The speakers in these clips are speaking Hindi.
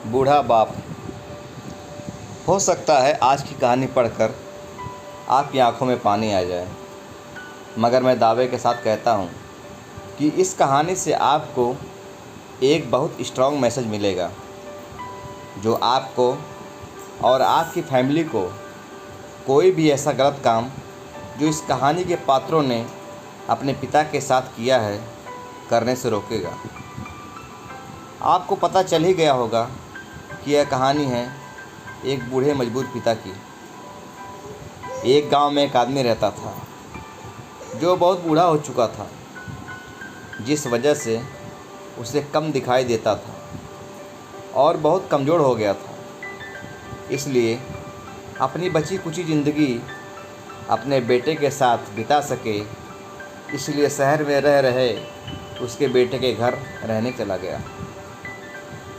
बूढ़ा बाप। हो सकता है आज की कहानी पढ़कर आपकी आंखों में पानी आ जाए, मगर मैं दावे के साथ कहता हूँ कि इस कहानी से आपको एक बहुत स्ट्रॉन्ग मैसेज मिलेगा, जो आपको और आपकी फैमिली को कोई भी ऐसा गलत काम जो इस कहानी के पात्रों ने अपने पिता के साथ किया है करने से रोकेगा। आपको पता चल ही गया होगा कि यह कहानी है एक बूढ़े मजबूर पिता की। एक गांव में एक आदमी रहता था जो बहुत बूढ़ा हो चुका था, जिस वजह से उसे कम दिखाई देता था और बहुत कमज़ोर हो गया था। इसलिए अपनी बची कुची ज़िंदगी अपने बेटे के साथ बिता सके, इसलिए शहर में रह रहे उसके बेटे के घर रहने चला गया।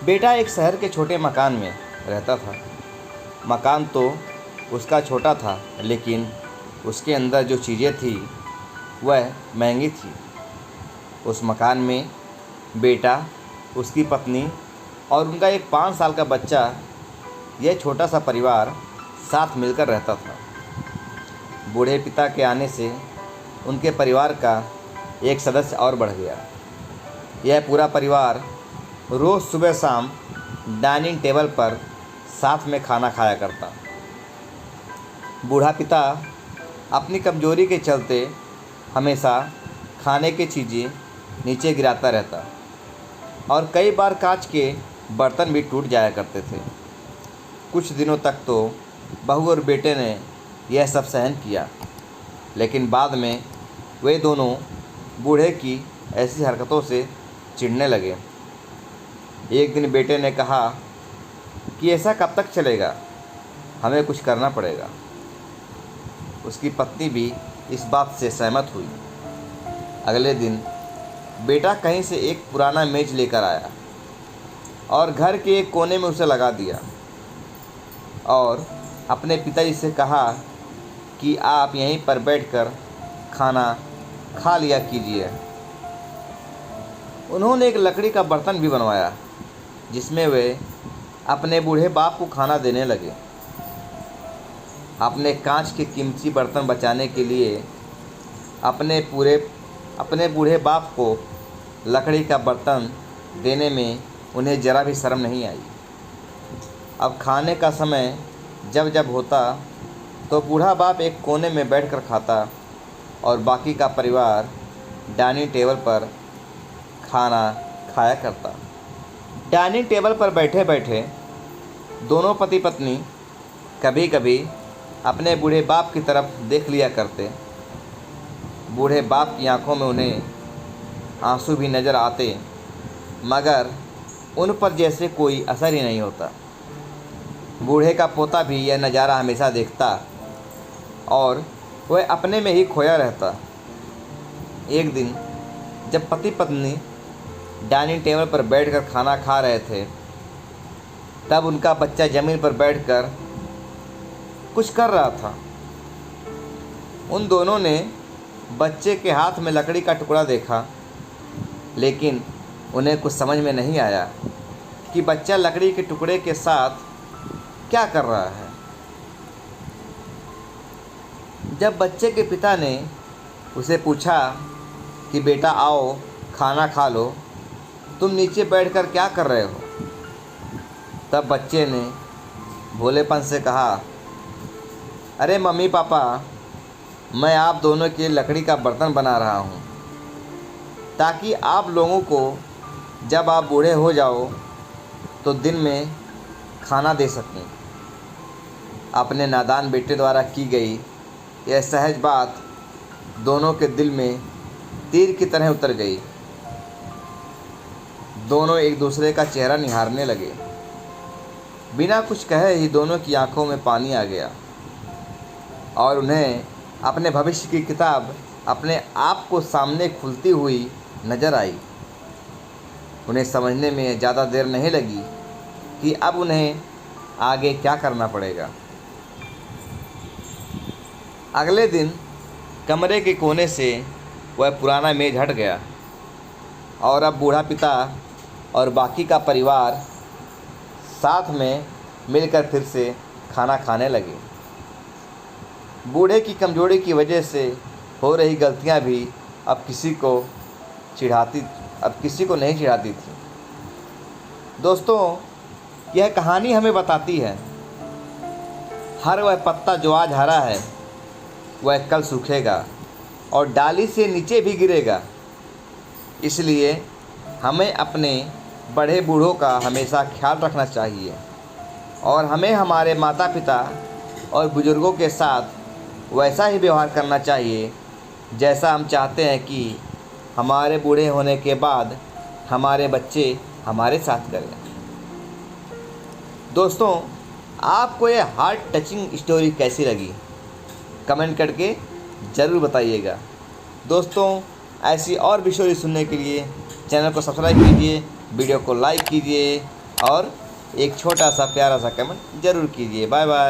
बेटा एक शहर के छोटे मकान में रहता था। मकान तो उसका छोटा था, लेकिन उसके अंदर जो चीज़ें थी वह महंगी थी। उस मकान में बेटा, उसकी पत्नी और उनका एक 5 साल का बच्चा, यह छोटा सा परिवार साथ मिलकर रहता था। बूढ़े पिता के आने से उनके परिवार का एक सदस्य और बढ़ गया। यह पूरा परिवार रोज़ सुबह शाम डाइनिंग टेबल पर साथ में खाना खाया करता। बूढ़ा पिता अपनी कमज़ोरी के चलते हमेशा खाने की चीज़ें नीचे गिराता रहता और कई बार कांच के बर्तन भी टूट जाया करते थे। कुछ दिनों तक तो बहू और बेटे ने यह सब सहन किया, लेकिन बाद में वे दोनों बूढ़े की ऐसी हरकतों से चिढ़ने लगे। एक दिन बेटे ने कहा कि ऐसा कब तक चलेगा, हमें कुछ करना पड़ेगा। उसकी पत्नी भी इस बात से सहमत हुई। अगले दिन बेटा कहीं से एक पुराना मेज लेकर आया और घर के एक कोने में उसे लगा दिया और अपने पिताजी से कहा कि आप यहीं पर बैठकर खाना खा लिया कीजिए। उन्होंने एक लकड़ी का बर्तन भी बनवाया जिसमें वे अपने बूढ़े बाप को खाना देने लगे। अपने कांच के कीमती बर्तन बचाने के लिए अपने बूढ़े बाप को लकड़ी का बर्तन देने में उन्हें ज़रा भी शर्म नहीं आई। अब खाने का समय जब जब होता तो बूढ़ा बाप एक कोने में बैठकर खाता और बाकी का परिवार डाइनिंग टेबल पर खाना खाया करता। डाइनिंग टेबल पर बैठे बैठे दोनों पति पत्नी कभी कभी अपने बूढ़े बाप की तरफ देख लिया करते। बूढ़े बाप की आंखों में उन्हें आंसू भी नज़र आते, मगर उन पर जैसे कोई असर ही नहीं होता। बूढ़े का पोता भी यह नज़ारा हमेशा देखता और वह अपने में ही खोया रहता। एक दिन जब पति पत्नी डाइनिंग टेबल पर बैठकर खाना खा रहे थे, तब उनका बच्चा ज़मीन पर बैठकर कुछ कर रहा था। उन दोनों ने बच्चे के हाथ में लकड़ी का टुकड़ा देखा, लेकिन उन्हें कुछ समझ में नहीं आया कि बच्चा लकड़ी के टुकड़े के साथ क्या कर रहा है। जब बच्चे के पिता ने उसे पूछा कि बेटा आओ खाना खा लो, तुम नीचे बैठकर क्या कर रहे हो, तब बच्चे ने भोलेपन से कहा, अरे मम्मी पापा, मैं आप दोनों के लकड़ी का बर्तन बना रहा हूँ ताकि आप लोगों को जब आप बूढ़े हो जाओ तो दिन में खाना दे सकें। अपने नादान बेटे द्वारा की गई यह सहज बात दोनों के दिल में तीर की तरह उतर गई। दोनों एक दूसरे का चेहरा निहारने लगे। बिना कुछ कहे ही दोनों की आंखों में पानी आ गया और उन्हें अपने भविष्य की किताब अपने आप को सामने खुलती हुई नज़र आई। उन्हें समझने में ज़्यादा देर नहीं लगी कि अब उन्हें आगे क्या करना पड़ेगा। अगले दिन कमरे के कोने से वह पुराना मेज़ हट गया और अब बूढ़ा पिता और बाकी का परिवार साथ में मिलकर फिर से खाना खाने लगे। बूढ़े की कमजोरी की वजह से हो रही गलतियां भी अब किसी को नहीं चिढ़ाती थी। दोस्तों, यह कहानी हमें बताती है, हर वह पत्ता जो आज हरा है वह कल सूखेगा और डाली से नीचे भी गिरेगा। इसलिए हमें अपने बड़े बूढ़ों का हमेशा ख्याल रखना चाहिए और हमें हमारे माता पिता और बुज़ुर्गों के साथ वैसा ही व्यवहार करना चाहिए जैसा हम चाहते हैं कि हमारे बूढ़े होने के बाद हमारे बच्चे हमारे साथ करें। दोस्तों, आपको ये हार्ट टचिंग स्टोरी कैसी लगी कमेंट करके ज़रूर बताइएगा। दोस्तों, ऐसी और भी स्टोरी सुनने के लिए चैनल को सब्सक्राइब कीजिए, वीडियो को लाइक कीजिए और एक छोटा सा प्यारा सा कमेंट ज़रूर कीजिए। Bye bye.